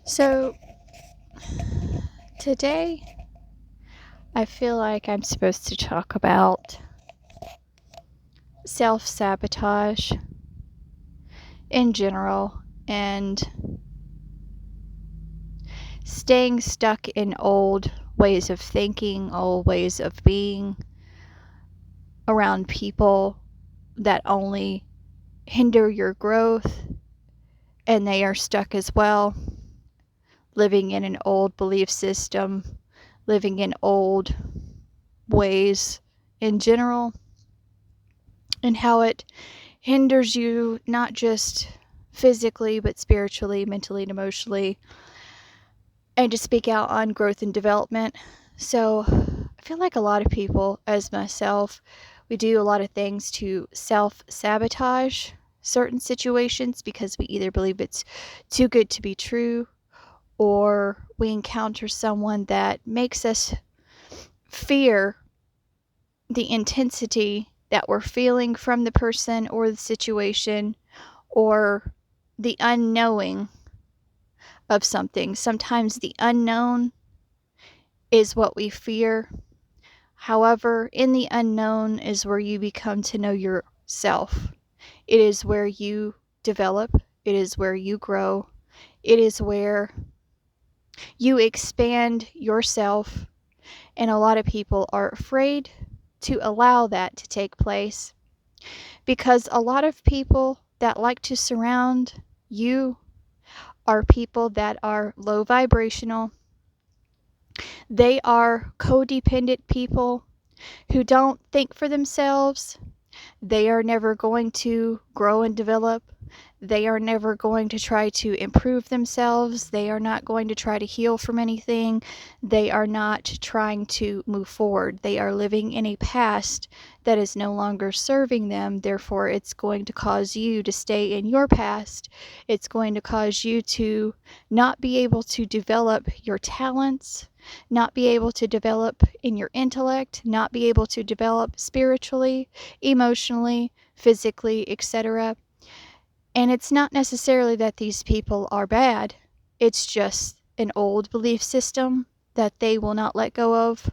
So, today I feel like I'm supposed to talk about self sabotage in general and staying stuck in old ways of thinking, old ways of being around people that only hinder your growth and they are stuck as well, living in an old belief system, living in old ways in general, and how it hinders you not just physically, but spiritually, mentally, and emotionally, and to speak out on growth and development. So, I feel like a lot of people, as myself, we do a lot of things to self sabotage certain situations because we either believe it's too good to be true or we encounter someone that makes us fear the intensity that we're feeling from the person or the situation or the unknowing of something. Sometimes the unknown is what we fear. However, in the unknown is where you become to know yourself. It is where you develop, it is where you grow, it is where you expand yourself. And a lot of people are afraid to allow that to take place because a lot of people that like to surround you are people that are low vibrational. They are codependent people who don't think for themselves. They are never going to grow and develop. They are never going to try to improve themselves. They are not going to try to heal from anything. They are not trying to move forward. They are living in a past that is no longer serving them. Therefore, it's going to cause you to stay in your past. It's going to cause you to not be able to develop your talents, not be able to develop in your intellect, not be able to develop spiritually, emotionally, physically, etc. And it's not necessarily that these people are bad. It's just an old belief system that they will not let go of,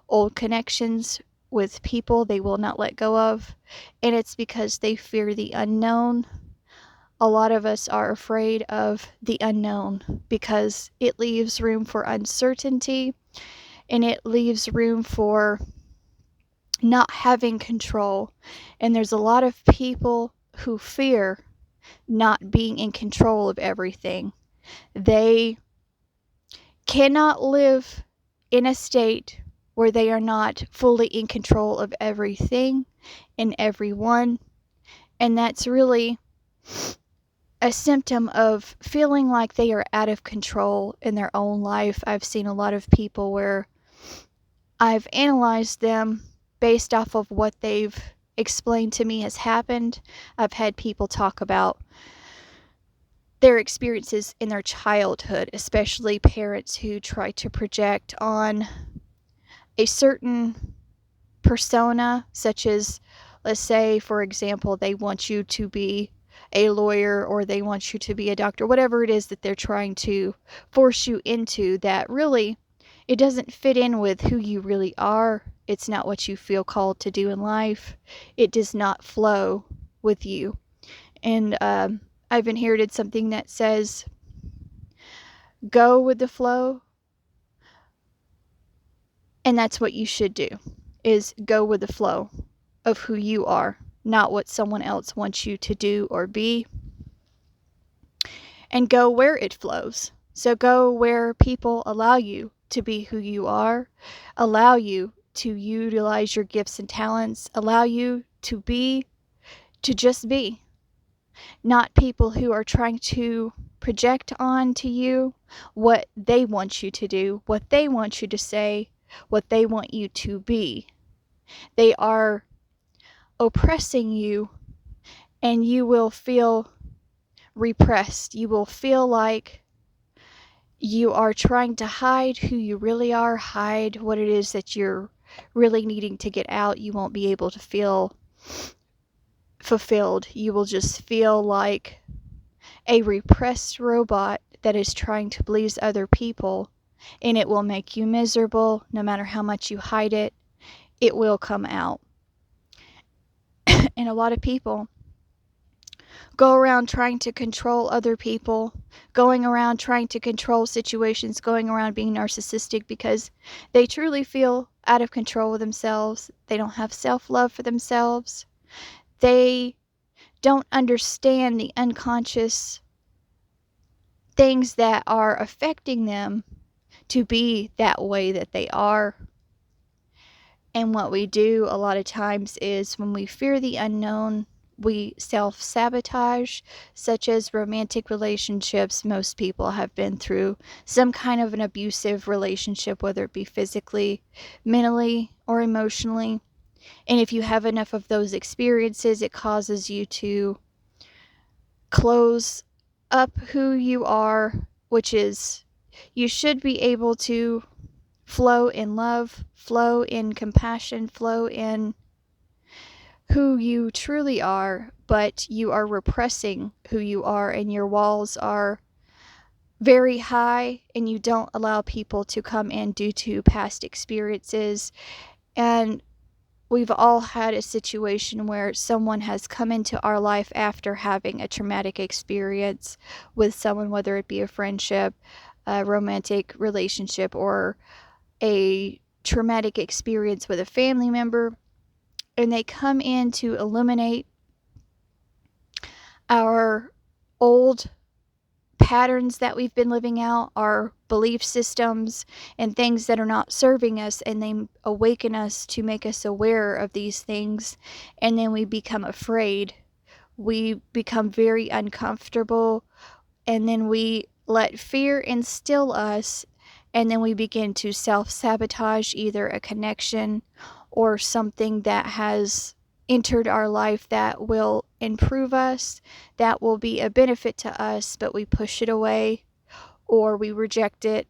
old connections with people they will not let go of, and it's because they fear the unknown. A lot of us are afraid of the unknown because it leaves room for uncertainty and it leaves room for not having control. And there's a lot of people who fear not being in control of everything. They cannot live in a state where they are not fully in control of everything and everyone. And that's really a symptom of feeling like they are out of control in their own life. I've seen a lot of people where I've analyzed them based off of what they've explained to me has happened. I've had people talk about their experiences in their childhood, especially parents who try to project on a certain persona, such as, let's say, for example, they want you to be a lawyer or they want you to be a doctor, whatever it is that they're trying to force you into, that really it doesn't fit in with who you really are. It's not what you feel called to do in life. It does not flow with you. And I've inherited something that says, go with the flow. And that's what you should do, is go with the flow of who you are, not what someone else wants you to do or be. And go where it flows. So go where people allow you to be who you are, allow you to utilize your gifts and talents, allow you to just be. Not people who are trying to project onto you what they want you to do, what they want you to say, what they want you to be. They are oppressing you, and you will feel repressed. You will feel like you are trying to hide who you really are, hide what it is that you're really needing to get out. You won't be able to feel fulfilled. You will just feel like a repressed robot that is trying to please other people, and it will make you miserable. No matter how much you hide it, it will come out. And a lot of people go around trying to control other people, going around trying to control situations, going around being narcissistic because they truly feel out of control with themselves. They don't have self-love for themselves. They don't understand the unconscious things that are affecting them to be that way that they are. And what we do a lot of times is when we fear the unknown, we self-sabotage, such as romantic relationships. Most people have been through some kind of an abusive relationship, whether it be physically, mentally, or emotionally. And if you have enough of those experiences, it causes you to close up who you are, which is you should be able to flow in love, flow in compassion, flow in who you truly are, but you are repressing who you are, and your walls are very high, and you don't allow people to come in due to past experiences. And we've all had a situation where someone has come into our life after having a traumatic experience with someone, whether it be a friendship, a romantic relationship, or a traumatic experience with a family member, and they come in to illuminate our old patterns that we've been living out, our belief systems, and things that are not serving us, and they awaken us to make us aware of these things, and then we become afraid. We become very uncomfortable, and then we let fear instill us, and then we begin to self-sabotage either a connection or something that has entered our life that will improve us, that will be a benefit to us, but we push it away or we reject it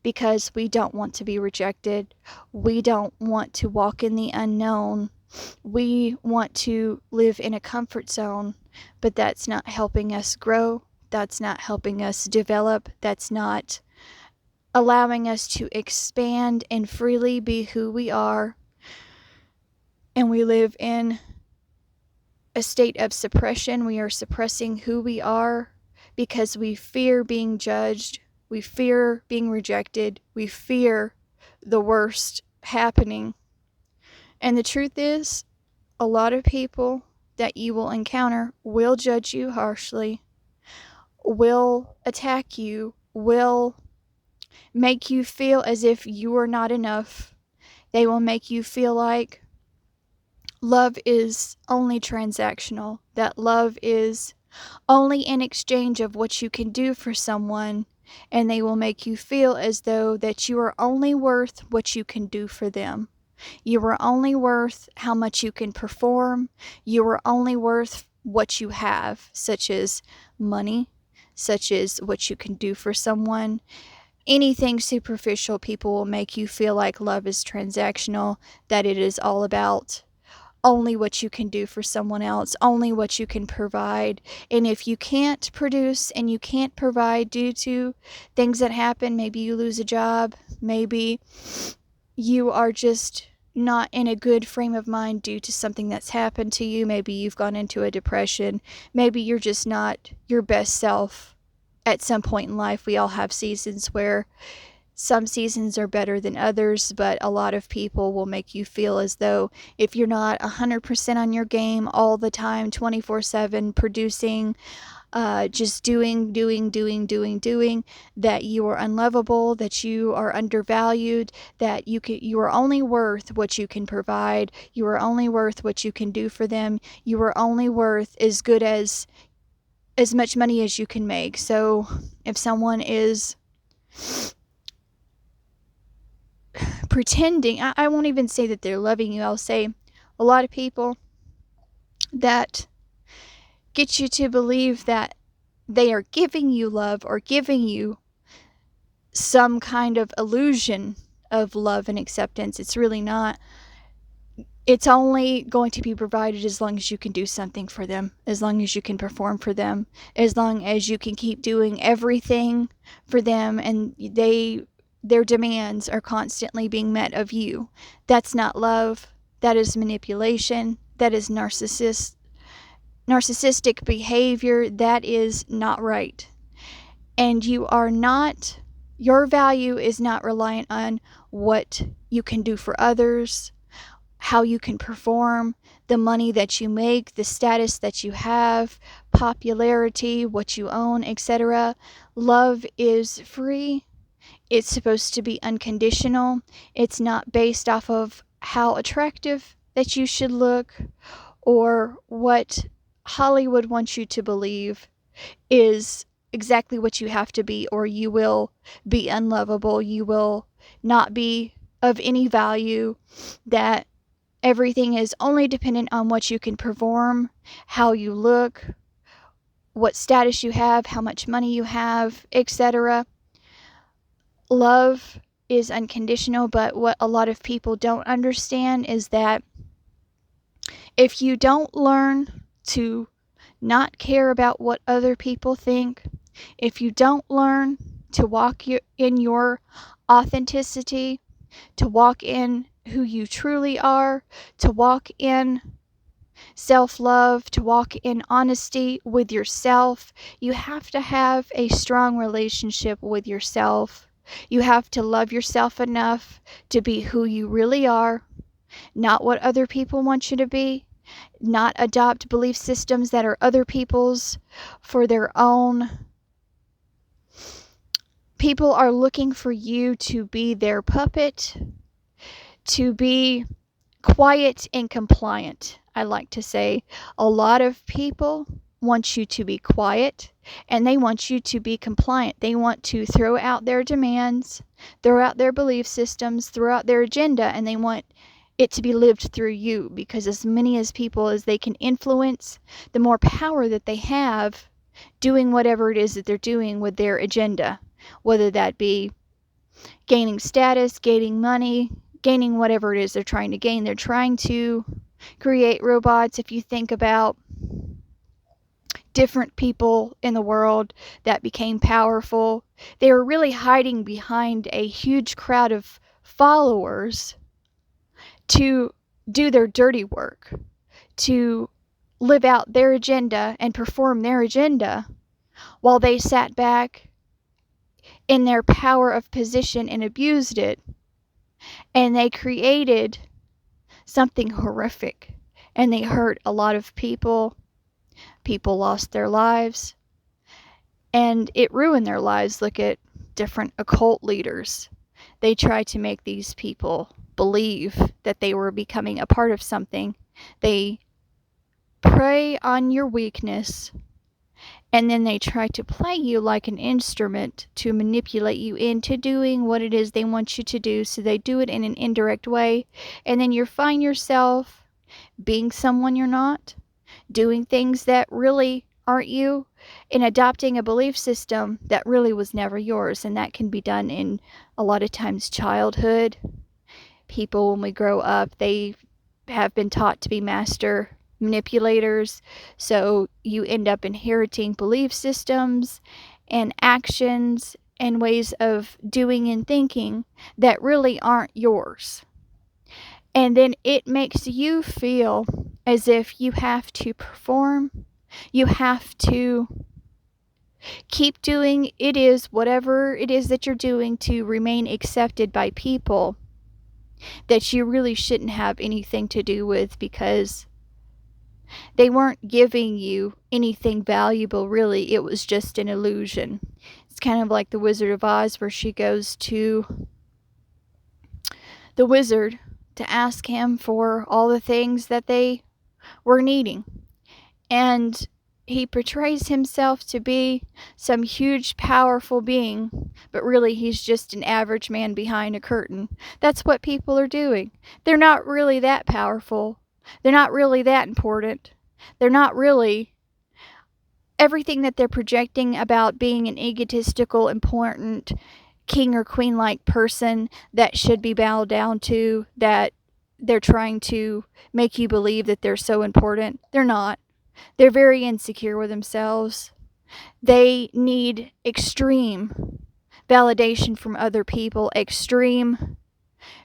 because we don't want to be rejected. We don't want to walk in the unknown. We want to live in a comfort zone, but that's not helping us grow. That's not helping us develop. That's not allowing us to expand and freely be who we are. And we live in a state of suppression. We are suppressing who we are because we fear being judged. We fear being rejected. We fear the worst happening. And the truth is, a lot of people that you will encounter will judge you harshly, will attack you, will make you feel as if you are not enough. They will make you feel like love is only transactional, that love is only in exchange of what you can do for someone, and they will make you feel as though that you are only worth what you can do for them. You are only worth how much you can perform. You are only worth what you have, such as money, such as what you can do for someone. Anything superficial, people will make you feel like love is transactional, that it is all about only what you can do for someone else, only what you can provide. And if you can't produce and you can't provide due to things that happen, maybe you lose a job, maybe you are just not in a good frame of mind due to something that's happened to you, maybe you've gone into a depression, maybe you're just not your best self at some point in life. We all have seasons where some seasons are better than others, but a lot of people will make you feel as though if you're not 100% on your game all the time, 24/7, producing, just doing, that you are unlovable, that you are undervalued, that you are only worth what you can provide, you are only worth what you can do for them, you are only worth as good as much money as you can make. So if someone is pretending, I won't even say that they're loving you, I'll say a lot of people that get you to believe that they are giving you love or giving you some kind of illusion of love and acceptance. It's really not. It's only going to be provided as long as you can do something for them, as long as you can perform for them, as long as you can keep doing everything for them and their demands are constantly being met of you. That's not love. That is manipulation. That is narcissistic behavior. That is not right. And your value is not reliant on what you can do for others, how you can perform, the money that you make, the status that you have, popularity, what you own, etc. Love is free. It's supposed to be unconditional. It's not based off of how attractive that you should look or what Hollywood wants you to believe is exactly what you have to be, or you will be unlovable. You will not be of any value. That everything is only dependent on what you can perform, how you look, what status you have, how much money you have, etc. Love is unconditional, but what a lot of people don't understand is that if you don't learn to not care about what other people think, if you don't learn to walk in your authenticity, to walk in who you truly are, to walk in self-love, to walk in honesty with yourself, you have to have a strong relationship with yourself. You have to love yourself enough to be who you really are, not what other people want you to be, not adopt belief systems that are other people's for their own. People are looking for you to be their puppet, to be quiet and compliant. I like to say a lot of people want you to be quiet and they want you to be compliant. They want to throw out their demands, throw out their belief systems, throw out their agenda, and they want it to be lived through you, because as many as people as they can influence, the more power that they have doing whatever it is that they're doing with their agenda, whether that be gaining status, gaining money, gaining whatever it is they're trying to gain. They're trying to create robots. If you think about different people in the world that became powerful, they were really hiding behind a huge crowd of followers to do their dirty work, to live out their agenda and perform their agenda, while they sat back in their power of position and abused it. And they created something horrific, and they hurt a lot of people. People lost their lives, and it ruined their lives. Look at different occult leaders. They tried to make these people believe that they were becoming a part of something. They prey on your weakness, and then they try to play you like an instrument to manipulate you into doing what it is they want you to do. So they do it in an indirect way, and then you find yourself being someone you're not, doing things that really aren't you, and adopting a belief system that really was never yours. And that can be done in a lot of times childhood. People, when we grow up, they have been taught to be master manipulators, so you end up inheriting belief systems and actions and ways of doing and thinking that really aren't yours. And then it makes you feel as if you have to perform, you have to keep doing whatever it is that you're doing to remain accepted by people that you really shouldn't have anything to do with, because they weren't giving you anything valuable, really. It was just an illusion. It's kind of like the Wizard of Oz, where she goes to the wizard to ask him for all the things that they were needing. And he portrays himself to be some huge, powerful being, but really he's just an average man behind a curtain. That's what people are doing. They're not really that powerful. They're not really that important. They're not really everything that they're projecting about being an egotistical, important king or queen-like person that should be bowed down to, that they're trying to make you believe that they're so important. They're not. They're very insecure with themselves. They need extreme validation from other people, extreme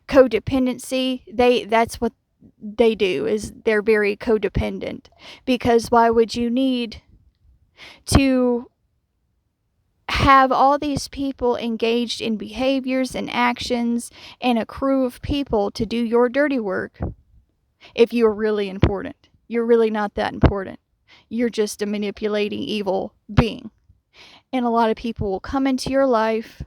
codependency. That's what they do, is they're very codependent. Because why would you need to have all these people engaged in behaviors and actions and a crew of people to do your dirty work if you're really important? You're really not that important. You're just a manipulating evil being. And a lot of people will come into your life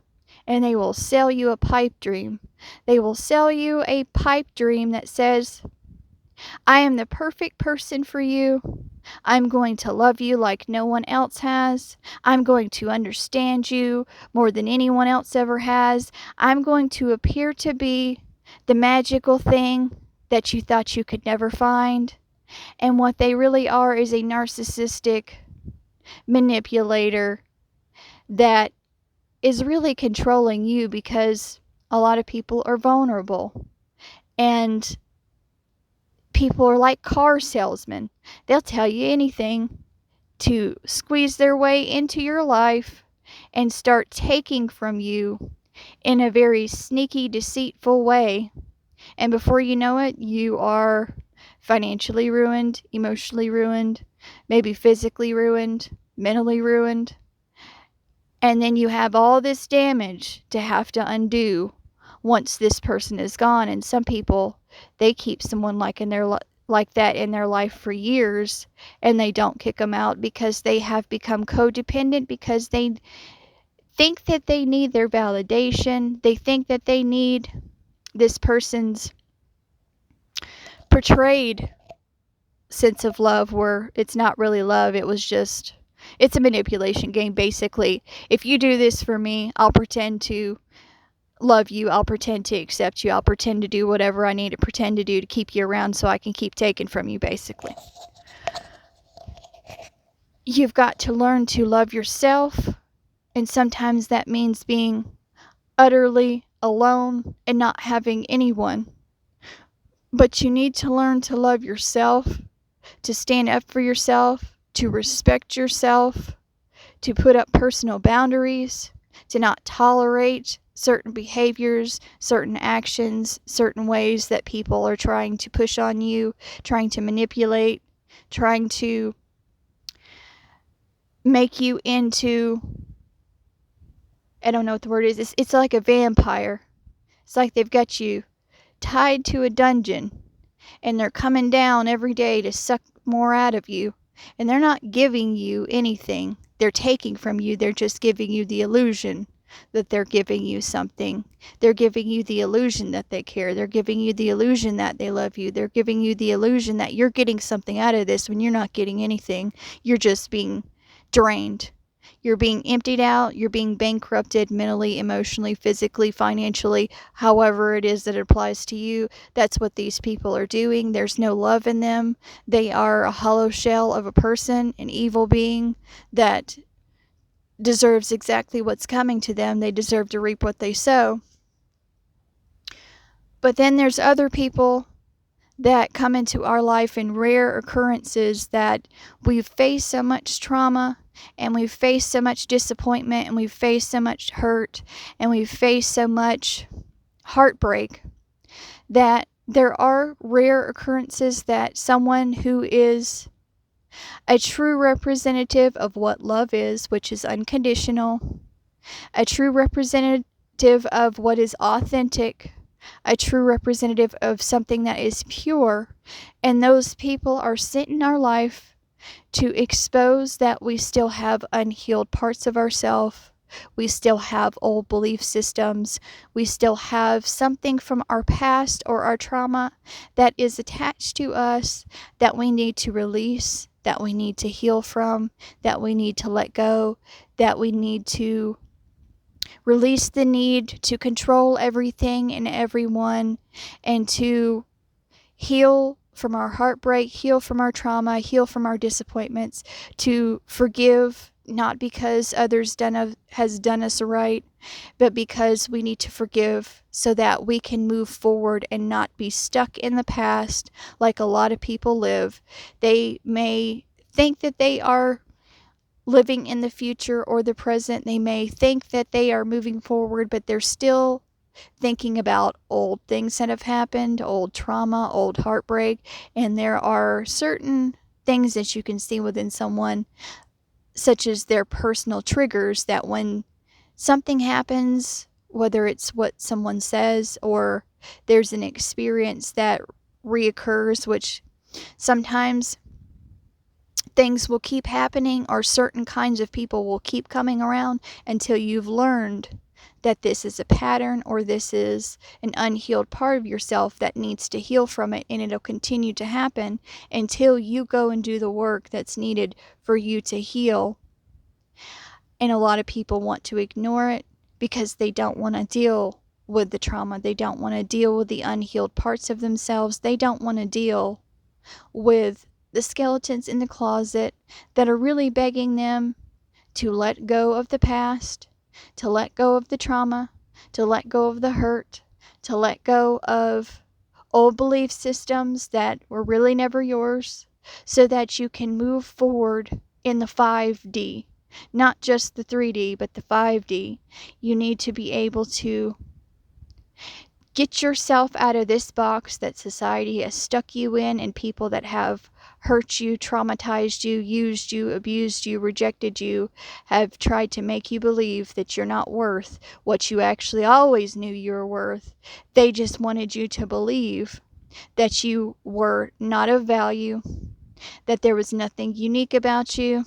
and they will sell you a pipe dream. They will sell you a pipe dream that says, I am the perfect person for you. I'm going to love you like no one else has. I'm going to understand you more than anyone else ever has. I'm going to appear to be the magical thing that you thought you could never find. And what they really are is a narcissistic manipulator that is really controlling you, because a lot of people are vulnerable. And people are like car salesmen. They'll tell you anything to squeeze their way into your life and start taking from you in a very sneaky, deceitful way. And before you know it, you are financially ruined, emotionally ruined, maybe physically ruined, mentally ruined. And then you have all this damage to have to undo once this person is gone. And some people, they keep someone like that in their life for years, and they don't kick them out because they have become codependent, because they think that they need their validation. They think that they need this person's portrayed sense of love, where it's not really love. It's a manipulation game, basically. If you do this for me, I'll pretend to love you. I'll pretend to accept you. I'll pretend to do whatever I need to pretend to do to keep you around so I can keep taking from you, basically. You've got to learn to love yourself, and sometimes that means being utterly alone and not having anyone. But you need to learn to love yourself, to stand up for yourself, to respect yourself, to put up personal boundaries, to not tolerate certain behaviors, certain actions, certain ways that people are trying to push on you, trying to manipulate, trying to make you into, I don't know what the word is. It's like a vampire. It's like they've got you tied to a dungeon, and they're coming down every day to suck more out of you. And they're not giving you anything. They're taking from you. They're just giving you the illusion that they're giving you something. They're giving you the illusion that they care. They're giving you the illusion that they love you. They're giving you the illusion that you're getting something out of this when you're not getting anything. You're just being drained. You're being emptied out. You're being bankrupted mentally, emotionally, physically, financially, however it is that it applies to you. That's what these people are doing. There's no love in them. They are a hollow shell of a person, an evil being that deserves exactly what's coming to them. They deserve to reap what they sow. But then there's other people that come into our life in rare occurrences that we've faced so much trauma, and we've faced so much disappointment, and we've faced so much hurt, and we've faced so much heartbreak, that there are rare occurrences that someone who is a true representative of what love is, which is unconditional, a true representative of what is authentic, a true representative of something that is pure, and those people are sent in our life to expose that we still have unhealed parts of ourselves. We still have old belief systems. We still have something from our past or our trauma that is attached to us that we need to release, that we need to heal from, that we need to let go, that we need to release the need to control everything and everyone, and to heal from our heartbreak, heal from our trauma, heal from our disappointments, to forgive not because others has done us right, but because we need to forgive so that we can move forward and not be stuck in the past like a lot of people live. They may think that they are living in the future or the present. They may think that they are moving forward, but they're still thinking about old things that have happened, old trauma, old heartbreak, and there are certain things that you can see within someone, such as their personal triggers, that when something happens, whether it's what someone says or there's an experience that reoccurs, which sometimes things will keep happening or certain kinds of people will keep coming around until you've learned that this is a pattern or this is an unhealed part of yourself that needs to heal from it, and it'll continue to happen until you go and do the work that's needed for you to heal. And a lot of people want to ignore it because they don't want to deal with the trauma. They don't want to deal with the unhealed parts of themselves. They don't want to deal with the skeletons in the closet that are really begging them to let go of the past, to let go of the trauma, to let go of the hurt, to let go of old belief systems that were really never yours, so that you can move forward in the 5D. Not just the 3D, but the 5D. You need to be able to get yourself out of this box that society has stuck you in, and people that have hurt you, traumatized you, used you, abused you, rejected you, have tried to make you believe that you're not worth what you actually always knew you were worth. They just wanted you to believe that you were not of value, that there was nothing unique about you,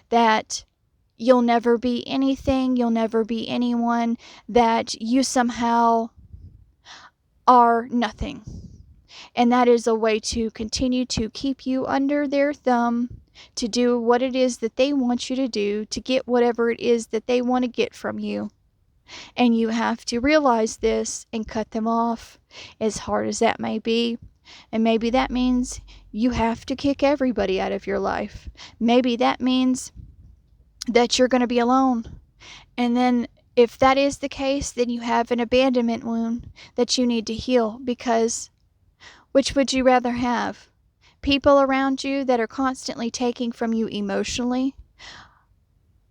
that you'll never be anything, you'll never be anyone, that you somehow are nothing. And that is a way to continue to keep you under their thumb, to do what it is that they want you to do, to get whatever it is that they want to get from you. And you have to realize this and cut them off, as hard as that may be. And maybe that means you have to kick everybody out of your life. Maybe that means that you're going to be alone. And then if that is the case, then you have an abandonment wound that you need to heal, because which would you rather have? People around you that are constantly taking from you emotionally,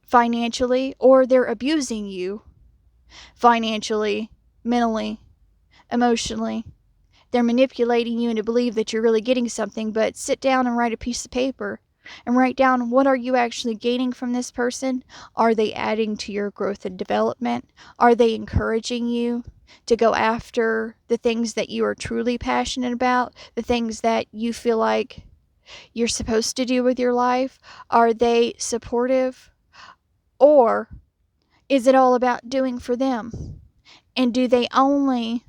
financially, or they're abusing you financially, mentally, emotionally. They're manipulating you into believe that you're really getting something, but sit down and write a piece of paper and write down, what are you actually gaining from this person? Are they adding to your growth and development? Are they encouraging you to go after the things that you are truly passionate about, the things that you feel like you're supposed to do with your life? Are they supportive? Or is it all about doing for them? And do they only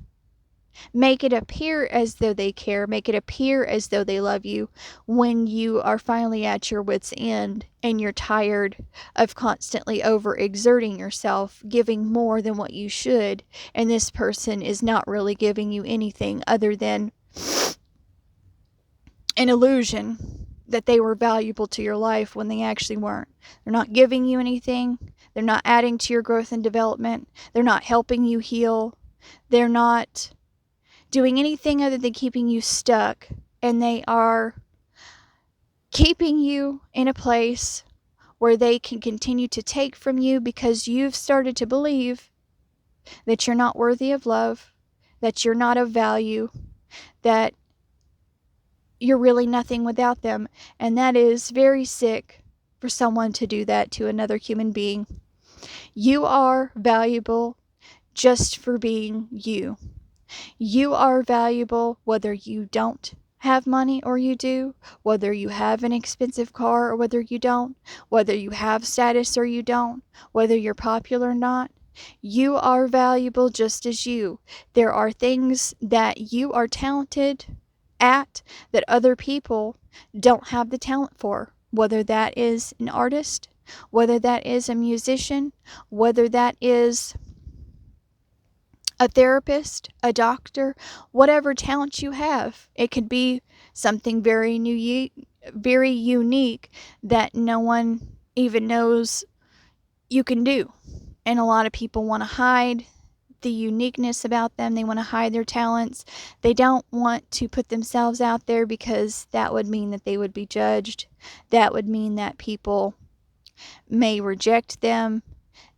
make it appear as though they care, make it appear as though they love you, when you are finally at your wit's end and you're tired of constantly overexerting yourself, giving more than what you should, and this person is not really giving you anything other than an illusion that they were valuable to your life when they actually weren't. They're not giving you anything. They're not adding to your growth and development. They're not helping you heal. They're not doing anything other than keeping you stuck, and they are keeping you in a place where they can continue to take from you because you've started to believe that you're not worthy of love, that you're not of value, that you're really nothing without them. And that is very sick for someone to do that to another human being. You are valuable just for being you. You are valuable whether you don't have money or you do, whether you have an expensive car or whether you don't, whether you have status or you don't, whether you're popular or not. You are valuable just as you. There are things that you are talented at that other people don't have the talent for, whether that is an artist, whether that is a musician, whether that is a therapist, a doctor, whatever talent you have. It could be something very unique that no one even knows you can do. And a lot of people want to hide the uniqueness about them. They want to hide their talents. They don't want to put themselves out there because that would mean that they would be judged. That would mean that people may reject them.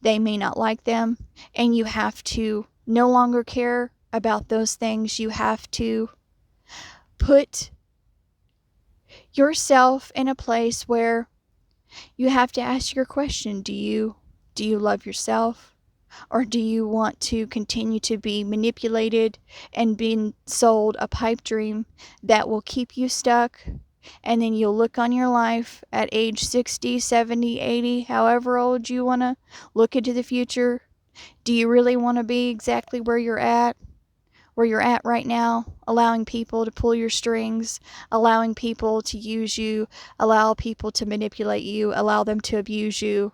They may not like them. And you have to no longer care about those things. You have to put yourself in a place where you have to ask your question. Do you love yourself? Or do you want to continue to be manipulated and being sold a pipe dream that will keep you stuck? And then you'll look on your life at age 60, 70, 80, however old you want to look into the future. Do you really want to be exactly where you're at right now, allowing people to pull your strings, allowing people to use you, allow people to manipulate you, allow them to abuse you?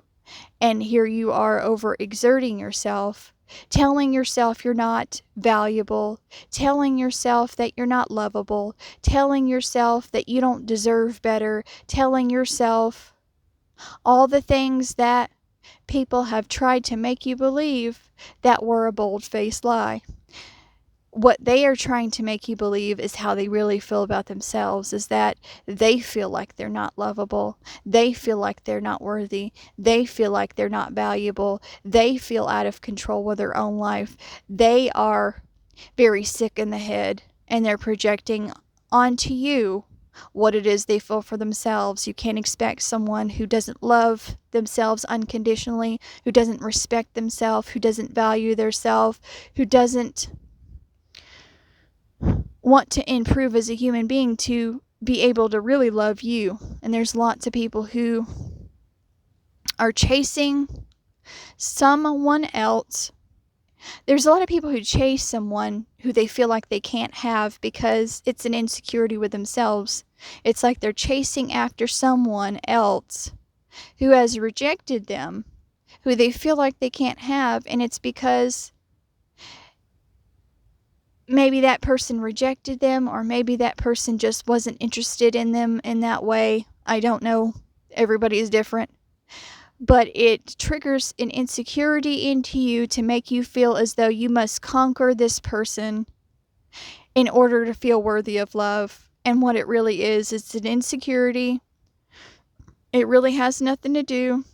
And here you are overexerting yourself, telling yourself you're not valuable, telling yourself that you're not lovable, telling yourself that you don't deserve better, telling yourself all the things that people have tried to make you believe that were a bold-faced lie. What they are trying to make you believe is how they really feel about themselves, is that they feel like they're not lovable. They feel like they're not worthy. They feel like they're not valuable. They feel out of control with their own life. They are very sick in the head, and they're projecting onto you what it is they feel for themselves. You can't expect someone who doesn't love themselves unconditionally, who doesn't respect themselves, who doesn't value theirself, who doesn't want to improve as a human being to be able to really love you. And there's lots of people who are chasing someone else. There's a lot of people who chase someone who they feel like they can't have because it's an insecurity with themselves. It's like they're chasing after someone else who has rejected them, who they feel like they can't have, and it's because maybe that person rejected them, or maybe that person just wasn't interested in them in that way. I don't know. Everybody is different. But it triggers an insecurity into you to make you feel as though you must conquer this person in order to feel worthy of love. And what it really is, it's an insecurity. It really has nothing to do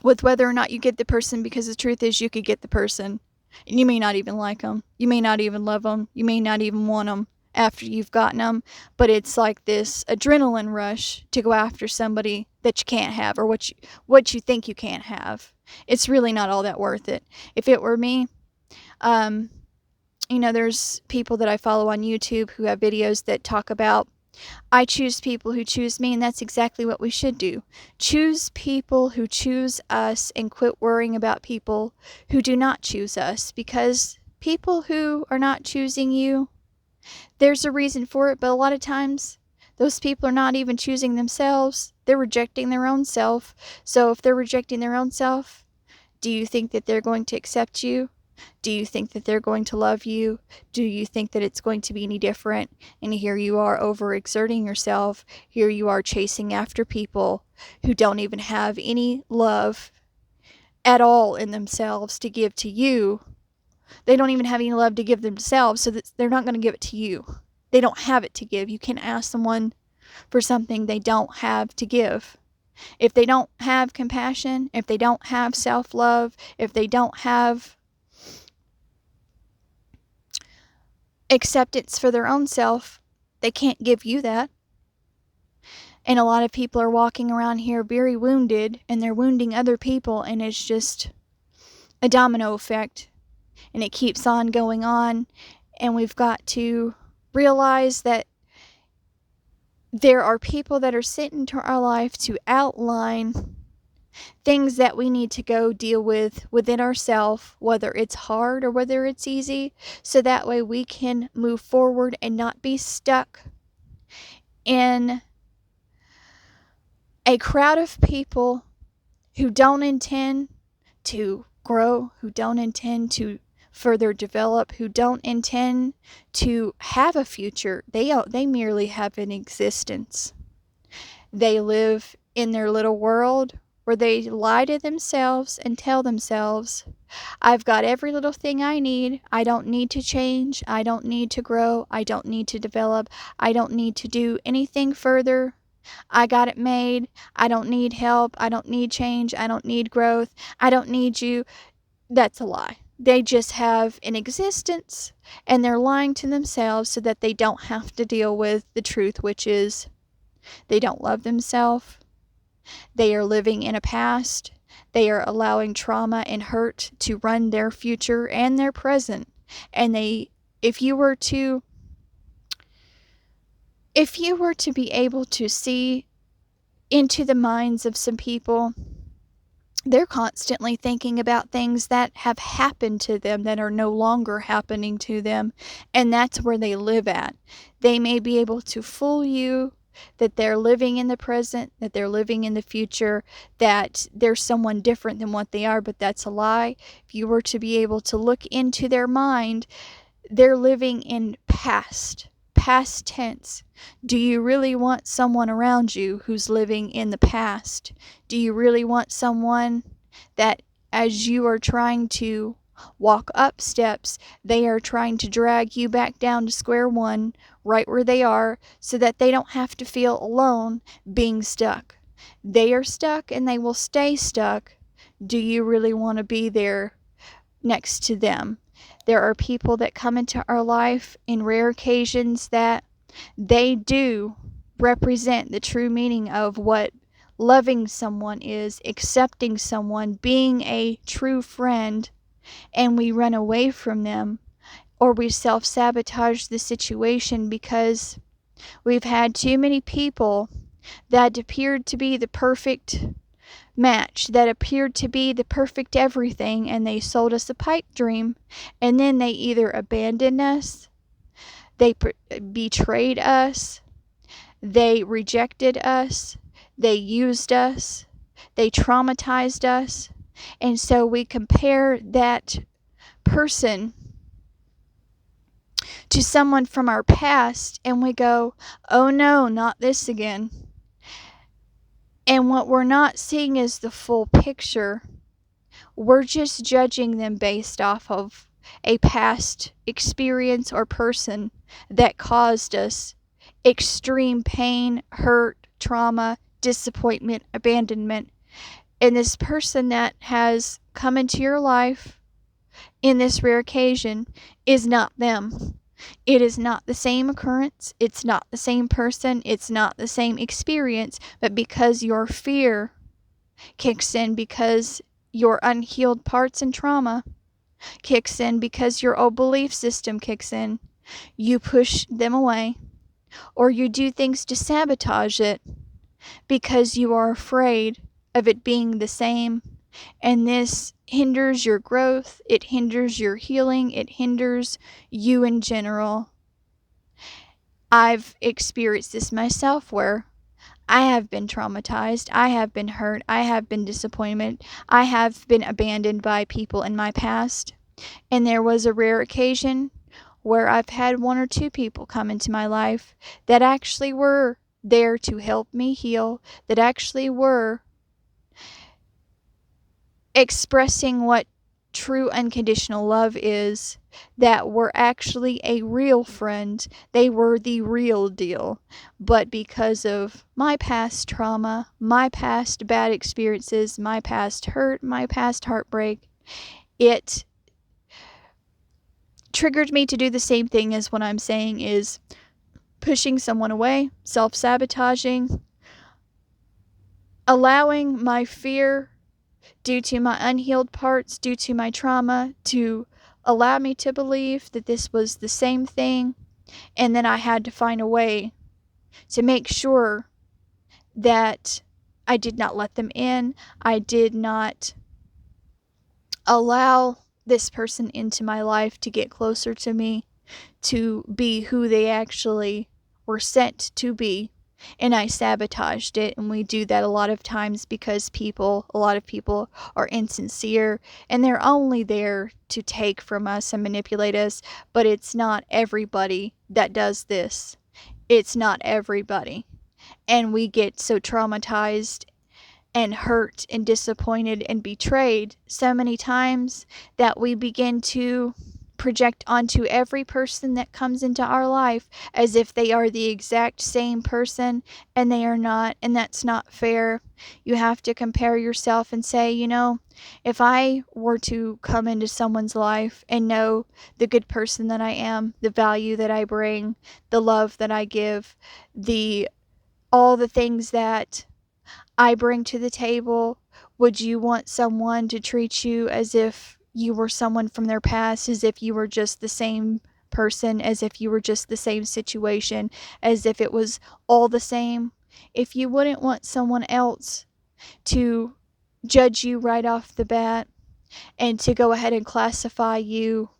with whether or not you get the person, because the truth is you could get the person. And you may not even like them. You may not even love them. You may not even want them after you've gotten them. But it's like this adrenaline rush to go after somebody that you can't have, or what you think you can't have. It's really not all that worth it. If it were me, there's people that I follow on YouTube who have videos that talk about, I choose people who choose me, and that's exactly what we should do. Choose people who choose us and quit worrying about people who do not choose us, because people who are not choosing you, there's a reason for it, but a lot of times those people are not even choosing themselves. They're rejecting their own self. So if they're rejecting their own self, do you think that they're going to accept you? Do you think that they're going to love you? Do you think that it's going to be any different? And here you are overexerting yourself. Here you are chasing after people who don't even have any love at all in themselves to give to you. They don't even have any love to give themselves, so that they're not going to give it to you. They don't have it to give. You can't ask someone for something they don't have to give. If they don't have compassion, if they don't have self-love, if they don't have acceptance for their own self, they can't give you that. And a lot of people are walking around here very wounded, and they're wounding other people, and it's just a domino effect, and it keeps on going on. And we've got to realize that there are people that are sent into our life to outline things that we need to go deal with within ourselves, whether it's hard or whether it's easy, so that way we can move forward and not be stuck in a crowd of people who don't intend to grow, who don't intend to further develop, who don't intend to have a future. They merely have an existence. They live in their little world where they lie to themselves and tell themselves, I've got every little thing I need. I don't need to change. I don't need to grow. I don't need to develop. I don't need to do anything further. I got it made. I don't need help. I don't need change. I don't need growth. I don't need you. That's a lie. They just have an existence and they're lying to themselves so that they don't have to deal with the truth, which is they don't love themselves. They are living in a past. They are allowing trauma and hurt to run their future and their present. And if you were to be able to see into the minds of some people, they're constantly thinking about things that have happened to them that are no longer happening to them, and that's where they live at. They may be able to fool you that they're living in the present, that they're living in the future, that they're someone different than what they are, but that's a lie. If you were to be able to look into their mind, they're living in past tense. Do you really want someone around you who's living in the past? Do you really want someone that as you are trying to walk up steps, they are trying to drag you back down to square one, right where they are, so that they don't have to feel alone being stuck? They are stuck and they will stay stuck. Do you really want to be there next to them? There are people that come into our life in rare occasions that they do represent the true meaning of what loving someone is, accepting someone, being a true friend, and we run away from them or we self-sabotage the situation because we've had too many people that appeared to be the perfect match, that appeared to be the perfect everything, and they sold us a pipe dream, and then they either abandoned us, they betrayed us, they rejected us, they used us, they traumatized us, and so we compare that person to someone from our past and we go, oh no, not this again. And what we're not seeing is the full picture. We're just judging them based off of a past experience or person that caused us extreme pain, hurt, trauma, disappointment, abandonment. And this person that has come into your life in this rare occasion is not them. It is not the same occurrence. It's not the same person. It's not the same experience. But because your fear kicks in, because your unhealed parts and trauma kicks in, because your old belief system kicks in, you push them away or you do things to sabotage it because you are afraid of it being the same. And this hinders your growth, it hinders your healing, it hinders you in general. I've experienced this myself where I have been traumatized, I have been hurt, I have been disappointed, I have been abandoned by people in my past. And there was a rare occasion where I've had one or two people come into my life that actually were there to help me heal, that actually were expressing what true unconditional love is, that were actually a real friend. They were the real deal. But because of my past trauma, my past bad experiences, my past hurt, my past heartbreak, it triggered me to do the same thing as what I'm saying is pushing someone away, self-sabotaging, allowing my fear due to my unhealed parts, due to my trauma, to allow me to believe that this was the same thing. And then I had to find a way to make sure that I did not let them in. I did not allow this person into my life to get closer to me, to be who they actually were sent to be. And I sabotaged it, and we do that a lot of times because a lot of people are insincere and they're only there to take from us and manipulate us. But it's not everybody that does this. It's not everybody. and we get so traumatized and hurt and disappointed and betrayed so many times that we begin to project onto every person that comes into our life as if they are the exact same person, and they are not, and that's not fair. You have to compare yourself and say, if I were to come into someone's life and know the good person that I am, the value that I bring, the love that I give, the all the things that I bring to the table, would you want someone to treat you as if you were someone from their past, as if you were just the same person, as if you were just the same situation, as if it was all the same? If you wouldn't want someone else to judge you right off the bat and to go ahead and classify you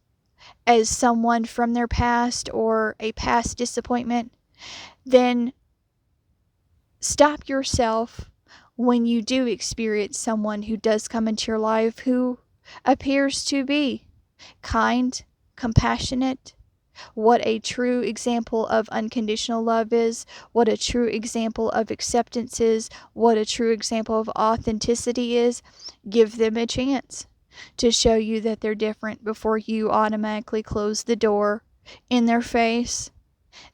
as someone from their past or a past disappointment, then stop yourself when you do experience someone who does come into your life who appears to be kind, compassionate, what a true example of unconditional love is, what a true example of acceptance is, what a true example of authenticity is. Give them a chance to show you that they're different before you automatically close the door in their face.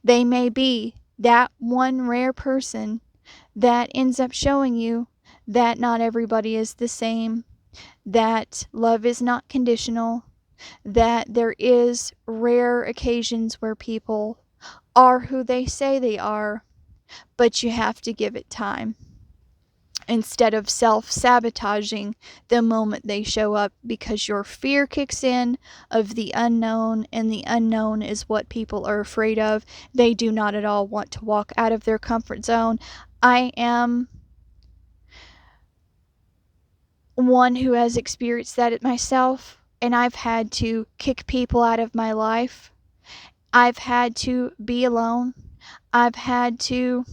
They may be that one rare person that ends up showing you that not everybody is the same, that love is not conditional, that there is rare occasions where people are who they say they are, but you have to give it time instead of self-sabotaging the moment they show up, because your fear kicks in of the unknown, and the unknown is what people are afraid of. They do not at all want to walk out of their comfort zone. I am one who has experienced that myself, and I've had to kick people out of my life. I've had to be alone. I've had to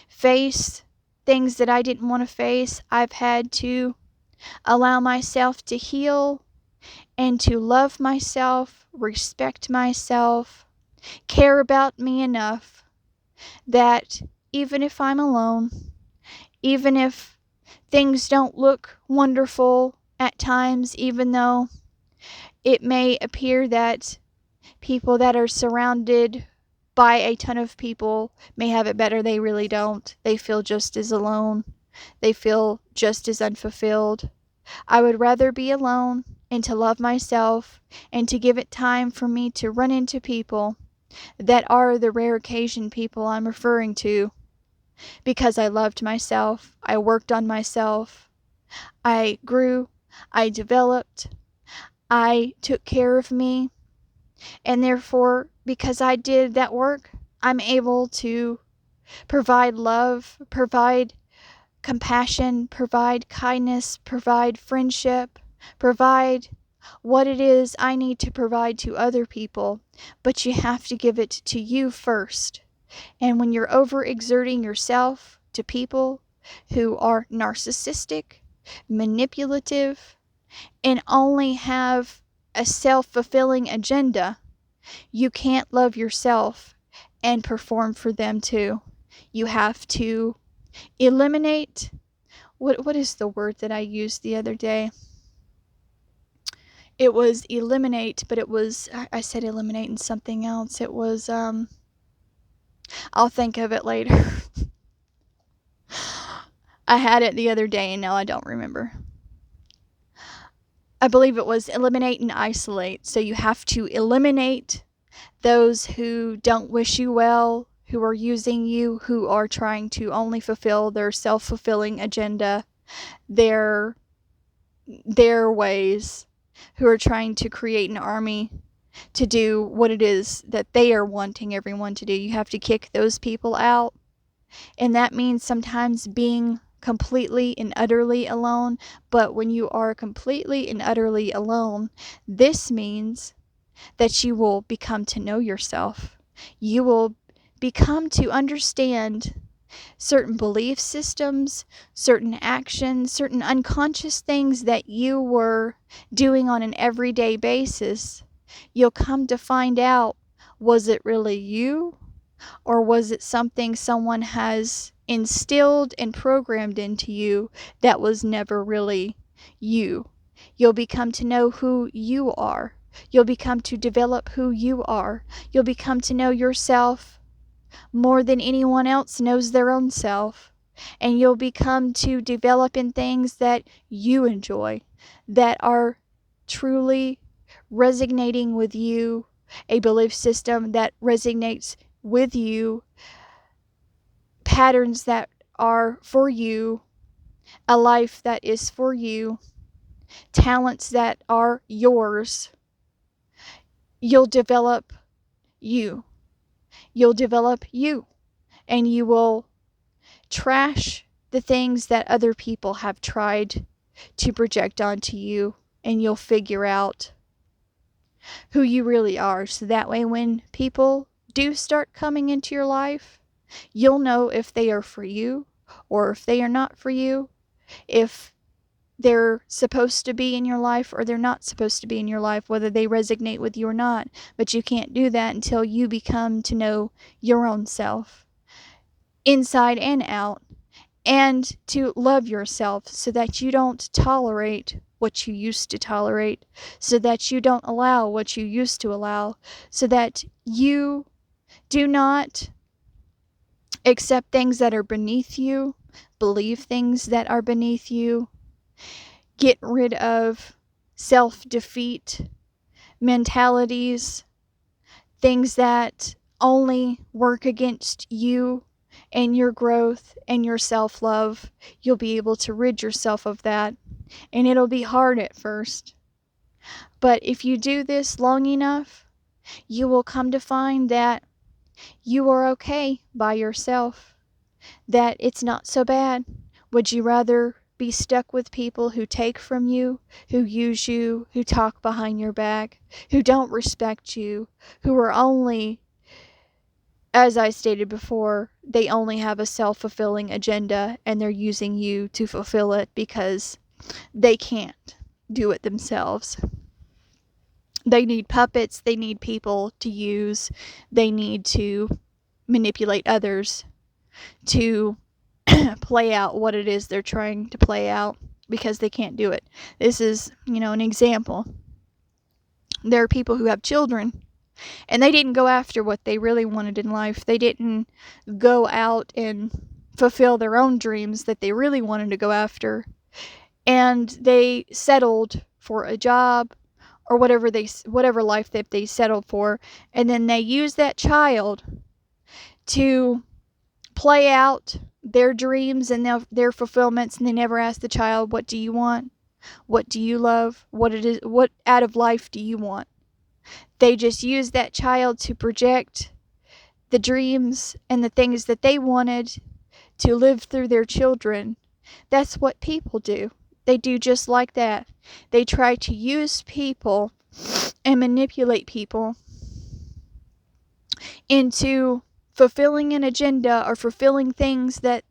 face things that I didn't want to face. I've had to allow myself to heal and to love myself, respect myself, care about me enough that even if I'm alone, even if things don't look wonderful at times, even though it may appear that people that are surrounded by a ton of people may have it better, they really don't. They feel just as alone. They feel just as unfulfilled. I would rather be alone and to love myself and to give it time for me to run into people that are the rare occasion people I'm referring to, because I loved myself. I worked on myself. I grew. I developed. I took care of me. And therefore, because I did that work, I'm able to provide love, provide compassion, provide kindness, provide friendship, provide what it is I need to provide to other people. But you have to give it to you first. And when you're overexerting yourself to people who are narcissistic, manipulative, and only have a self-fulfilling agenda, you can't love yourself and perform for them too. You have to eliminate, what is the word that I used the other day? It was eliminate, but I said eliminate and something else. It was, I'll think of it later. I had it the other day and now I don't remember. I believe it was eliminate and isolate. So you have to eliminate those who don't wish you well, who are using you, who are trying to only fulfill their self-fulfilling agenda, their ways, who are trying to create an army to do what it is that they are wanting everyone to do. You have to kick those people out. And that means sometimes being completely and utterly alone. But when you are completely and utterly alone, this means that you will become to know yourself. You will become to understand certain belief systems, certain actions, certain unconscious things that you were doing on an everyday basis. You'll come to find out, was it really you? Or was it something someone has instilled and programmed into you that was never really you. You'll become to know who you are. You'll become to develop who you are. You'll become to know yourself more than anyone else knows their own self. And you'll become to develop in things that you enjoy, that are truly resonating with you, a belief system that resonates with you, patterns that are for you, a life that is for you, talents that are yours. You'll develop you. You'll develop you. And you will trash the things that other people have tried to project onto you. And you'll figure out who you really are. So that way when people do start coming into your life, you'll know if they are for you or if they are not for you. If they're supposed to be in your life or they're not supposed to be in your life, whether they resonate with you or not. But you can't do that until you become to know your own self, inside and out, and to love yourself so that you don't tolerate what you used to tolerate, so that you don't allow what you used to allow, so that you do not accept things that are beneath you, believe things that are beneath you, get rid of self-defeat mentalities, things that only work against you and your growth and your self-love. You'll be able to rid yourself of that, and it'll be hard at first. But if you do this long enough, you will come to find that you are okay by yourself, that it's not so bad. Would you rather be stuck with people who take from you, who use you, who talk behind your back, who don't respect you, who are only, as I stated before, they only have a self-fulfilling agenda and they're using you to fulfill it because they can't do it themselves? They need puppets, they need people to use, they need to manipulate others to play out what it is they're trying to play out because they can't do it. This is, an example. There are people who have children and they didn't go after what they really wanted in life. They didn't go out and fulfill their own dreams that they really wanted to go after. And they settled for a job or whatever life that they settled for, and then they use that child to play out their dreams and their fulfillments, and they never ask the child, what do you want? What do you love? What out of life do you want? They just use that child to project the dreams and the things that they wanted to live through their children. That's what people do. They do just like that. They try to use people and manipulate people into fulfilling an agenda or fulfilling things that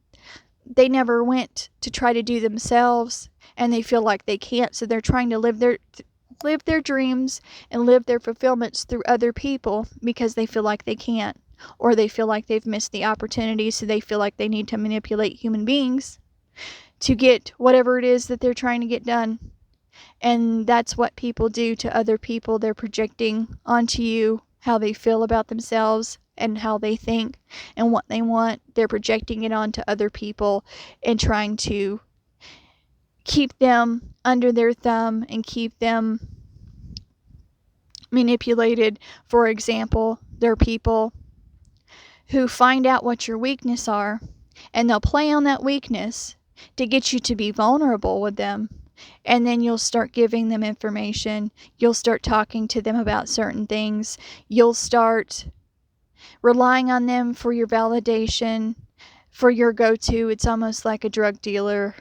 they never went to try to do themselves, and they feel like they can't, so they're trying to live their dreams and live their fulfillments through other people because they feel like they can't, or they feel like they've missed the opportunity, so they feel like they need to manipulate human beings to get whatever it is that they're trying to get done. And that's what people do to other people. They're projecting onto you how they feel about themselves and how they think and what they want. They're projecting it onto other people and trying to keep them under their thumb and keep them manipulated. For example, there are people who find out what your weakness are, and they'll play on that weakness to get you to be vulnerable with them. And then you'll start giving them information. You'll start talking to them about certain things. You'll start relying on them for your validation, for your go-to. It's almost like a drug dealer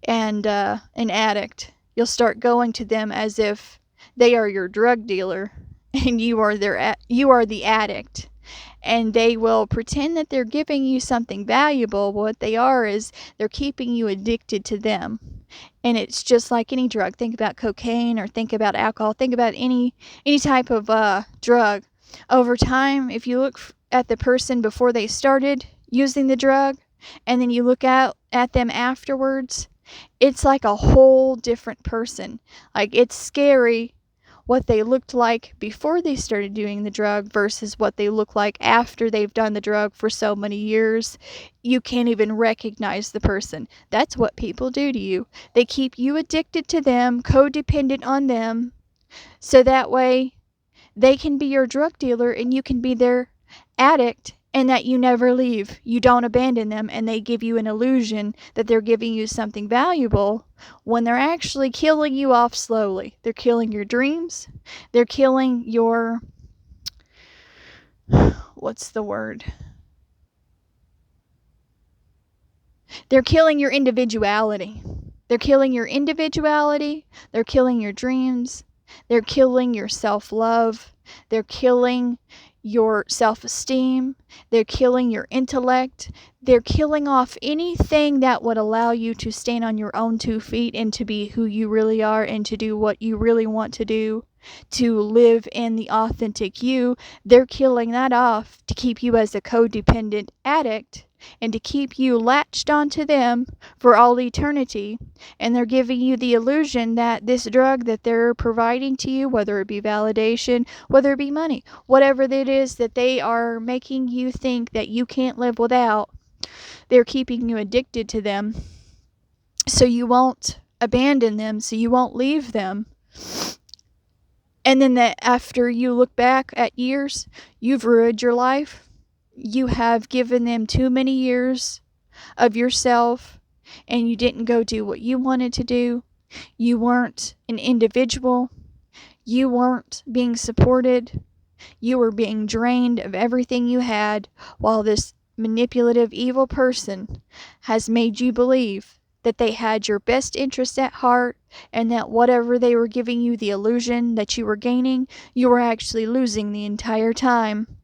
and an addict. You'll start going to them as if they are your drug dealer and you are the addict. And they will pretend that they're giving you something valuable. What they are is they're keeping you addicted to them. And it's just like any drug. Think about cocaine, or think about alcohol. Think about any type of drug. Over time, if you look at the person before they started using the drug and then you look out at them afterwards, it's like a whole different person. Like, it's scary what they looked like before they started doing the drug versus what they look like after they've done the drug for so many years. You can't even recognize the person. That's what people do to you. They keep you addicted to them, codependent on them, so that way they can be your drug dealer and you can be their addict, and that you never leave. You don't abandon them, and they give you an illusion that they're giving you something valuable when they're actually killing you off slowly. They're killing your dreams. They're killing your, what's the word? They're killing your individuality. They're killing your individuality. They're killing your dreams. They're killing your self-love. They're killing your self-esteem. They're killing your intellect. They're killing off anything that would allow you to stand on your own 2 feet and to be who you really are and to do what you really want to do, to live in the authentic you. They're killing that off to keep you as a codependent addict and to keep you latched onto them for all eternity. And they're giving you the illusion that this drug that they're providing to you, whether it be validation, whether it be money, whatever it is that they are making you think that you can't live without, they're keeping you addicted to them so you won't abandon them, so you won't leave them. And then that after you look back at years, you've ruined your life. You have given them too many years of yourself, and you didn't go do what you wanted to do. You weren't an individual. You weren't being supported. You were being drained of everything you had, while this manipulative, evil person has made you believe that they had your best interest at heart, and that whatever they were giving you the illusion that you were gaining, you were actually losing the entire time.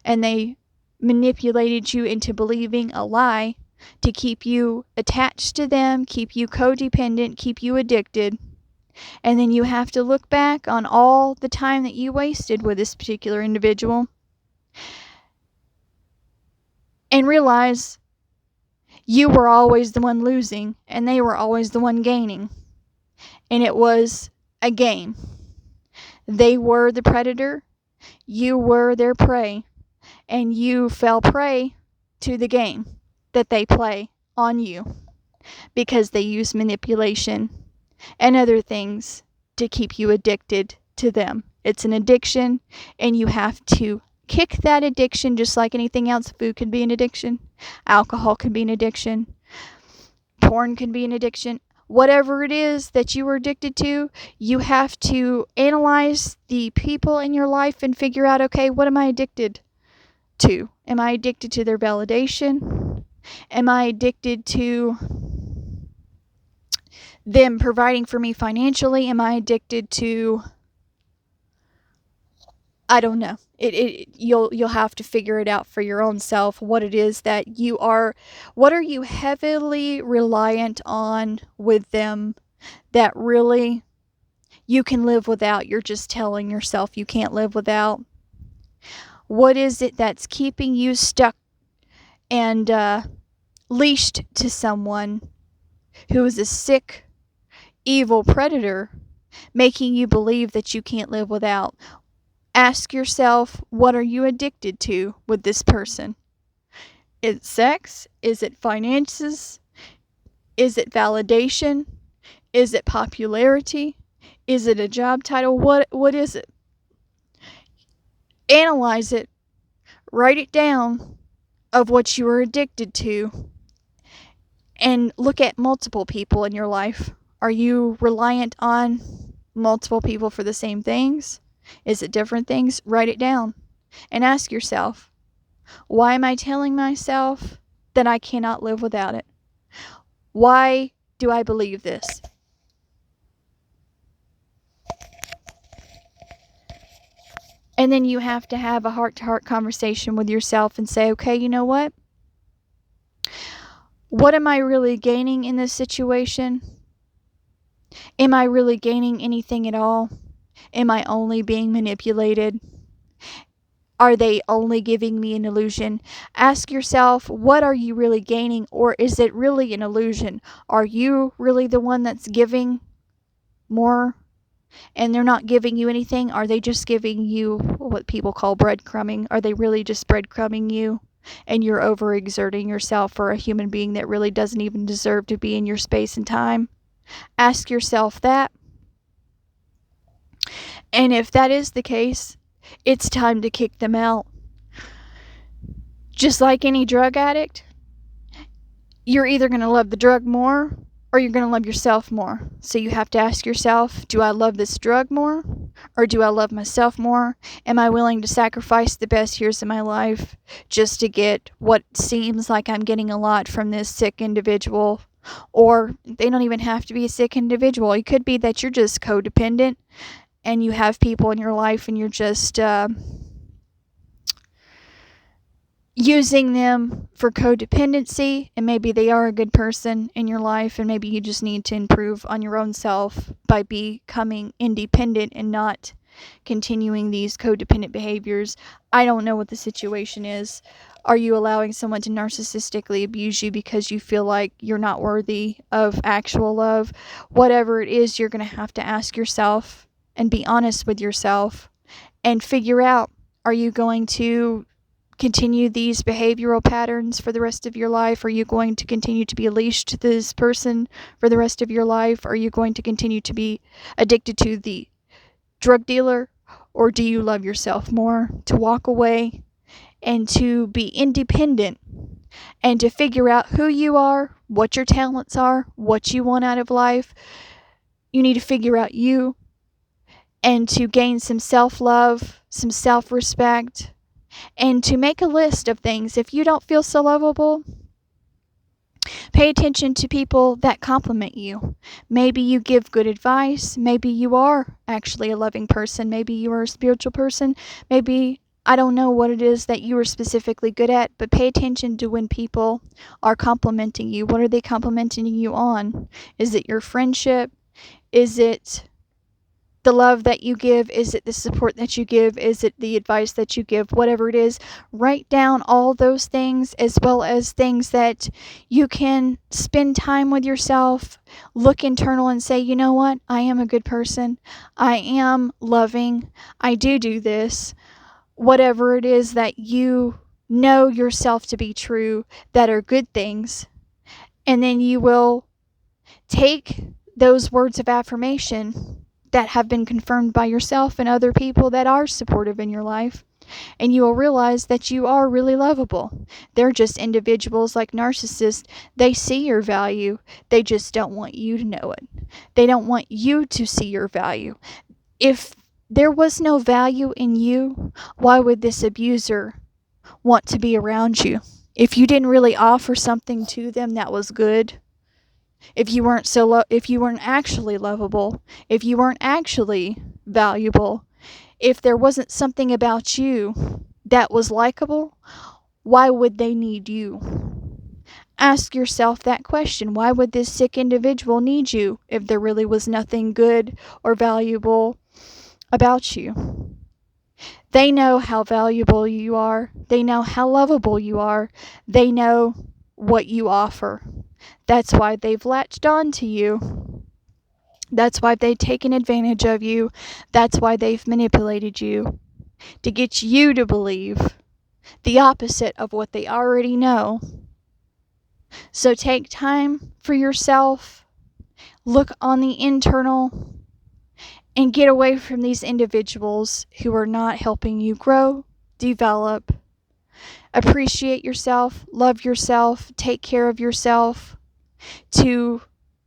And they manipulated you into believing a lie to keep you attached to them, keep you codependent, keep you addicted. And then you have to look back on all the time that you wasted with this particular individual and realize you were always the one losing and they were always the one gaining. And it was a game. They were the predator, you were their prey, and you fell prey to the game that they play on you because they use manipulation and other things to keep you addicted to them. It's an addiction, and you have to kick that addiction just like anything else. Food can be an addiction. Alcohol can be an addiction. Porn can be an addiction. Whatever it is that you are addicted to, you have to analyze the people in your life and figure out, okay, what am I addicted to? Am I addicted to their validation? Am I addicted to them providing for me financially? Am I addicted to, I don't know. You'll have to figure it out for your own self, what it is that you are. What are you heavily reliant on with them that really you can live without? You're just telling yourself you can't live without. What is it that's keeping you stuck and leashed to someone who is a sick, evil predator, making you believe that you can't live without? Ask yourself, what are you addicted to with this person? Is it sex? Is it finances? Is it validation? Is it popularity? Is it a job title? What is it? Analyze it. Write it down of what you are addicted to. And look at multiple people in your life. Are you reliant on multiple people for the same things? Is it different things? Write it down and ask yourself, why am I telling myself that I cannot live without it? Why do I believe this? And then you have to have a heart-to-heart conversation with yourself and say, okay, you know what? What am I really gaining in this situation? Am I really gaining anything at all? Am I only being manipulated? Are they only giving me an illusion? Ask yourself, what are you really gaining, or is it really an illusion? Are you really the one that's giving more and they're not giving you anything? Are they just giving you what people call breadcrumbing? Are they really just breadcrumbing you and you're overexerting yourself for a human being that really doesn't even deserve to be in your space and time? Ask yourself that. And if that is the case, it's time to kick them out. Just like any drug addict, you're either going to love the drug more or you're going to love yourself more. So you have to ask yourself, do I love this drug more or do I love myself more? Am I willing to sacrifice the best years of my life just to get what seems like I'm getting a lot from this sick individual? Or they don't even have to be a sick individual. It could be that you're just codependent and you have people in your life and you're just using them for codependency, and maybe they are a good person in your life and maybe you just need to improve on your own self by becoming independent and not continuing these codependent behaviors. I don't know what the situation is. Are you allowing someone to narcissistically abuse you because you feel like you're not worthy of actual love? Whatever it is, you're going to have to ask yourself and be honest with yourself and figure out, are you going to continue these behavioral patterns for the rest of your life? Are you going to continue to be leashed to this person for the rest of your life? Are you going to continue to be addicted to the drug dealer? Or do you love yourself more to walk away and to be independent and to figure out who you are, what your talents are, what you want out of life? You need to figure out you and to gain some self-love, some self-respect, and to make a list of things. If you don't feel so lovable, pay attention to people that compliment you. Maybe you give good advice. Maybe you are actually a loving person. Maybe you are a spiritual person. Maybe, I don't know what it is that you are specifically good at, but pay attention to when people are complimenting you. What are they complimenting you on? Is it your friendship? Is it the love that you give? Is it the support that you give? Is it the advice that you give? Whatever it is, write down all those things, as well as things that you can spend time with yourself, look internal and say, you know what? I am a good person. I am loving. I do this. Whatever it is that you know yourself to be true, that are good things. And then you will take those words of affirmation that have been confirmed by yourself and other people that are supportive in your life, and you will realize that you are really lovable. They're just individuals like narcissists. They see your value. They just don't want you to know it. They don't want you to see your value. If there was no value in you, why would this abuser want to be around you? If you didn't really offer something to them that was good, if you weren't actually lovable, if you weren't actually valuable, if there wasn't something about you that was likable, why would they need you? Ask yourself that question. Why would this sick individual need you if there really was nothing good or valuable about you? They know how valuable you are. They know how lovable you are. They know what you offer. That's why they've latched on to you. That's why they've taken advantage of you. That's why they've manipulated you to get you to believe the opposite of what they already know. So take time for yourself. Look on the internal and get away from these individuals who are not helping you grow, develop, appreciate yourself, love yourself, take care of yourself,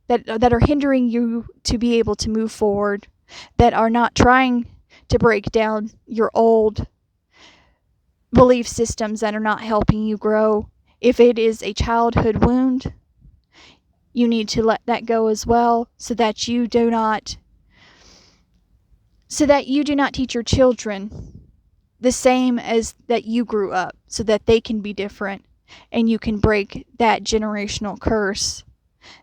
that are hindering you to be able to move forward, that are not trying to break down your old belief systems, that are not helping you grow. If it is a childhood wound, you need to let that go as well, so that you do not teach your children the same as that you grew up, so that they can be different and you can break that generational curse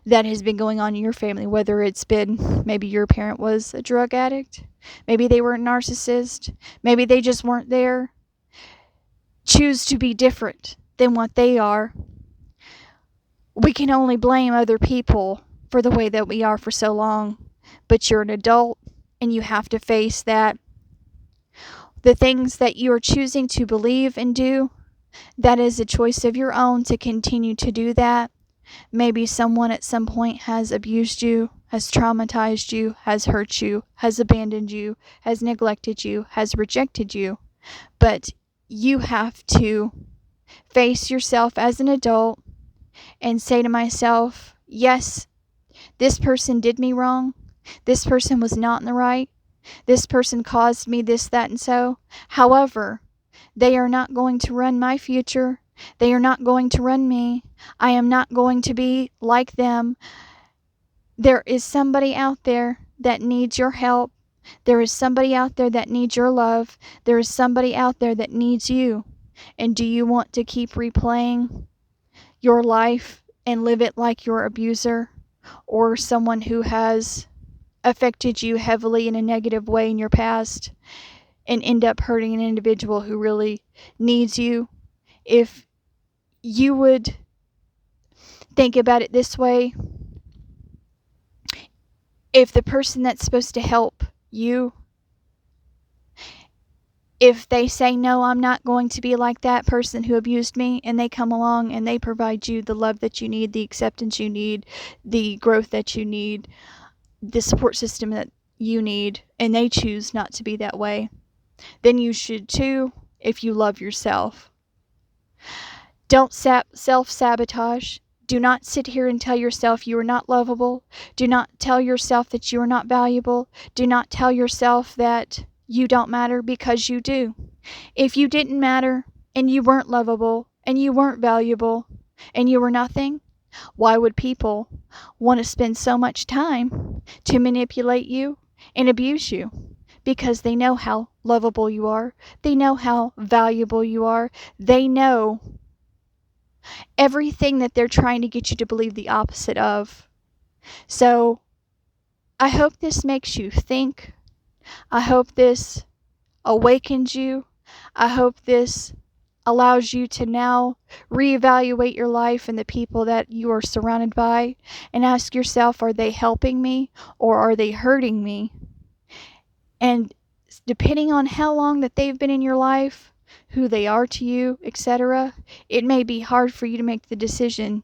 that has been going on in your family, whether it's been maybe your parent was a drug addict, maybe they were a narcissist, maybe they just weren't there. choose to be different than what they are, we can only blame other people for the way that we are for so long. But you're an adult and you have to face that the things that you are choosing to believe and do, that is a choice of your own to continue to do that. Maybe someone at some point has abused you, has traumatized you, has hurt you, has abandoned you, has neglected you, has rejected you. But you have to face yourself as an adult and say to myself, yes, this person did me wrong. This person was not in the right. This person caused me this, that, and so. However, they are not going to run my future. They are not going to run me. I am not going to be like them. There is somebody out there that needs your help. There is somebody out there that needs your love. There is somebody out there that needs you. And do you want to keep replaying your life and live it like your abuser or someone who has affected you heavily in a negative way in your past and end up hurting an individual who really needs you? If you would think about it this way, if the person that's supposed to help you, if they say, no, I'm not going to be like that person who abused me, and they come along and they provide you the love that you need, the acceptance you need, the growth that you need, the support system that you need, and they choose not to be that way, then you should too if you love yourself. Don't self-sabotage. Do not sit here and tell yourself you are not lovable. Do not tell yourself that you are not valuable. Do not tell yourself that you don't matter, because you do. If you didn't matter and you weren't lovable and you weren't valuable and you were nothing, why would people want to spend so much time to manipulate you and abuse you? Because they know how lovable you are. They know how valuable you are. They know everything that they're trying to get you to believe the opposite of. So I hope this makes you think. I hope this awakens you. I hope this allows you to now reevaluate your life and the people that you are surrounded by and ask yourself, are they helping me or are they hurting me? And depending on how long that they've been in your life, who they are to you, etc., it may be hard for you to make the decision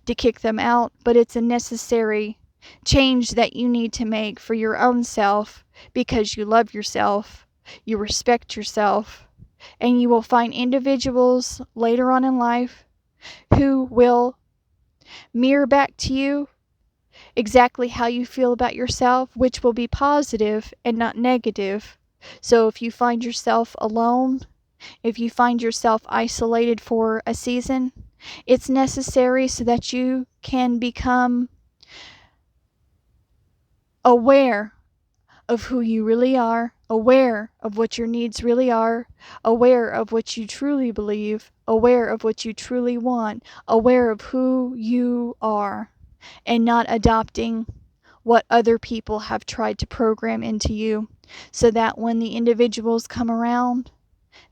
to kick them out, but it's a necessary change that you need to make for your own self, because you love yourself, you respect yourself, and you will find individuals later on in life who will mirror back to you exactly how you feel about yourself, which will be positive and not negative. So if you find yourself alone, if you find yourself isolated for a season, it's necessary so that you can become aware of who you really are, aware of what your needs really are, aware of what you truly believe, aware of what you truly want, aware of who you are, and not adopting what other people have tried to program into you, so that when the individuals come around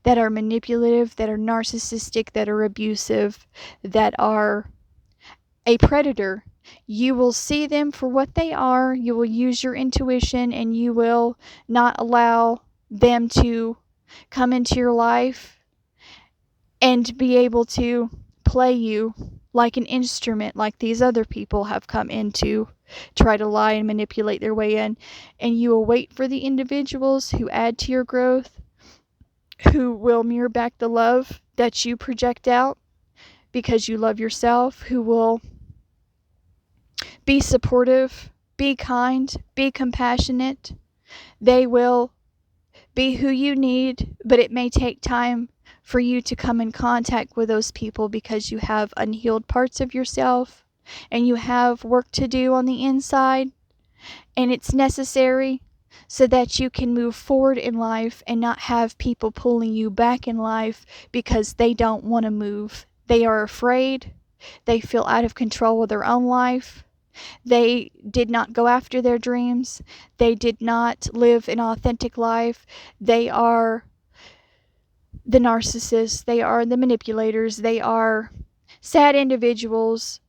that are manipulative, that are narcissistic, that are abusive, that are a predator, you will see them for what they are. You will use your intuition and you will not allow them to come into your life and be able to play you like an instrument, like these other people have come in to try to lie and manipulate their way in. And you will wait for the individuals who add to your growth, who will mirror back the love that you project out because you love yourself, who will be supportive, be kind, be compassionate. They will be who you need, but it may take time for you to come in contact with those people because you have unhealed parts of yourself and you have work to do on the inside, and it's necessary so that you can move forward in life and not have people pulling you back in life because they don't want to move. They are afraid. They feel out of control with their own life. They did not go after their dreams. They did not live an authentic life. They the narcissists, they are the manipulators, they are sad individuals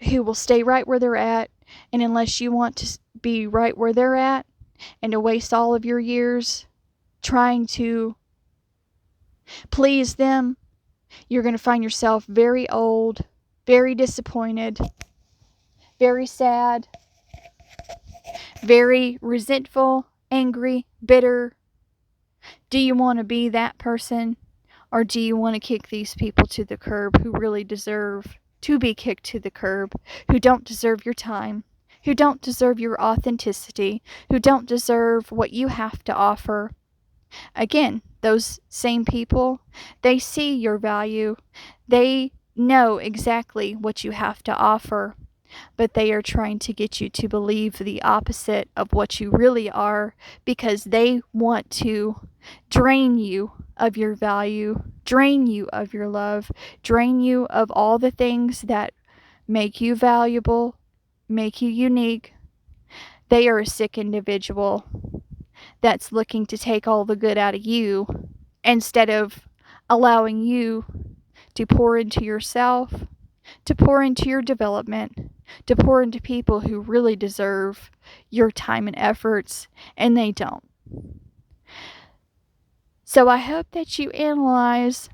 who will stay right where they're at, and unless you want to be right where they're at and to waste all of your years trying to please them, you're going to find yourself very old, very disappointed, very sad, very resentful, angry, bitter. Do you want to be that person? Or do you want to kick these people to the curb who really deserve to be kicked to the curb, who don't deserve your time, who don't deserve your authenticity, who don't deserve what you have to offer? Again, those same people, they see your value. They know exactly what you have to offer, but they are trying to get you to believe the opposite of what you really are, because they want to drain you of your value, drain you of your love, drain you of all the things that make you valuable, make you unique. They are a sick individual that's looking to take all the good out of you instead of allowing you to pour into yourself, to pour into your development, to pour into people who really deserve your time and efforts, and they don't. So I hope that you analyze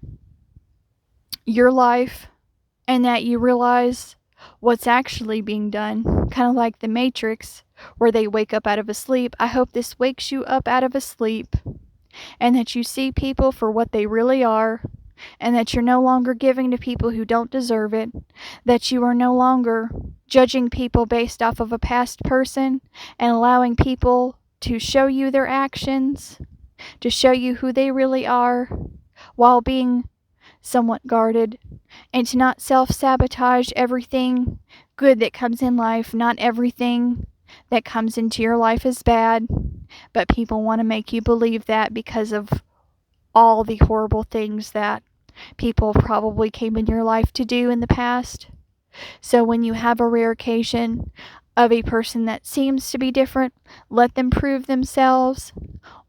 your life and that you realize what's actually being done, kind of like the Matrix, where they wake up out of a sleep. I hope this wakes you up out of a sleep, and that you see people for what they really are, and that you're no longer giving to people who don't deserve it, that you are no longer judging people based off of a past person and allowing people to show you their actions, to show you who they really are, while being somewhat guarded, and to not self-sabotage everything good that comes in life. Not everything that comes into your life is bad, but people want to make you believe that because of all the horrible things that people probably came in your life to do in the past. So when you have a rare occasion of a person that seems to be different, let them prove themselves,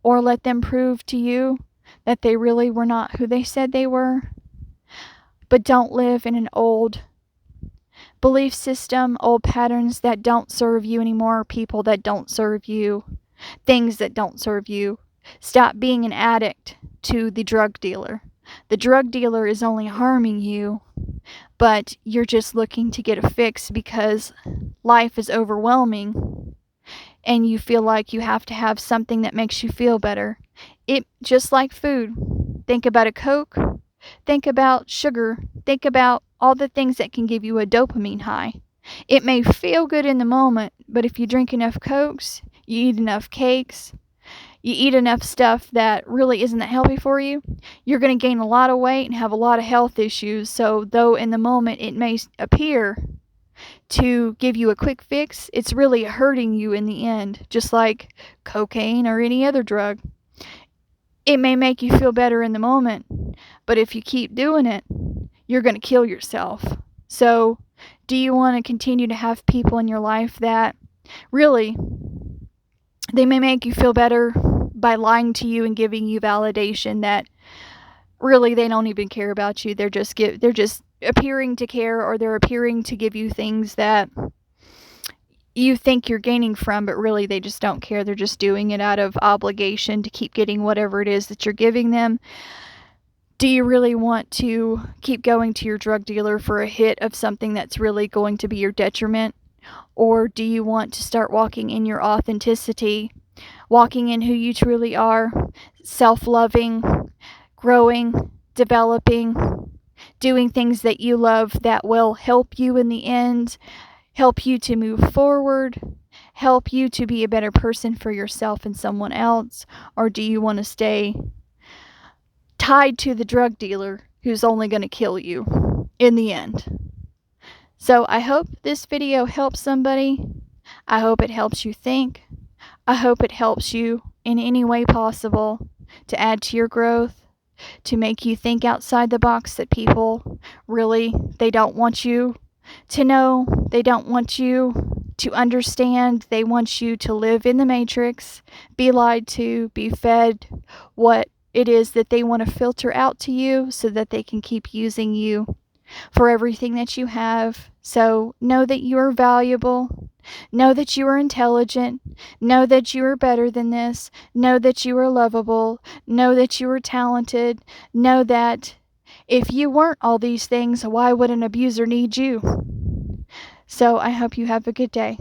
or let them prove to you that they really were not who they said they were. But don't live in an old belief system, old patterns that don't serve you anymore, people that don't serve you, things that don't serve you. Stop being an addict to the drug dealer. The drug dealer is only harming you, but you're just looking to get a fix because life is overwhelming and you feel like you have to have something that makes you feel better. It just like food. Think about a Coke. Think about sugar. Think about all the things that can give you a dopamine high. It may feel good in the moment, but if you drink enough Cokes, you eat enough cakes, you eat enough stuff that really isn't that healthy for you, you're going to gain a lot of weight and have a lot of health issues. So though in the moment it may appear to give you a quick fix, it's really hurting you in the end, just like cocaine or any other drug. It may make you feel better in the moment, but if you keep doing it, you're going to kill yourself. So do you want to continue to have people in your life that really, they may make you feel better by lying to you and giving you validation that really they don't even care about you. They're just appearing to care, or they're appearing to give you things that you think you're gaining from, but really they just don't care. They're just doing it out of obligation to keep getting whatever it is that you're giving them. Do you really want to keep going to your drug dealer for a hit of something that's really going to be your detriment? Or do you want to start walking in your authenticity, walking in who you truly are, self-loving, growing, developing, doing things that you love that will help you in the end, help you to move forward, help you to be a better person for yourself and someone else? Or do you want to stay tied to the drug dealer who's only going to kill you in the end? So I hope this video helps somebody. I hope it helps you think. I hope it helps you in any way possible to add to your growth, to make you think outside the box that people really, they don't want you to know. They don't want you to understand. They want you to live in the Matrix, be lied to, be fed what it is that they want to filter out to you so that they can keep using you for everything that you have. So know that you are valuable. Know that you are intelligent. Know that you are better than this. Know that you are lovable. Know that you are talented. Know that if you weren't all these things, why would an abuser need you? So I hope you have a good day.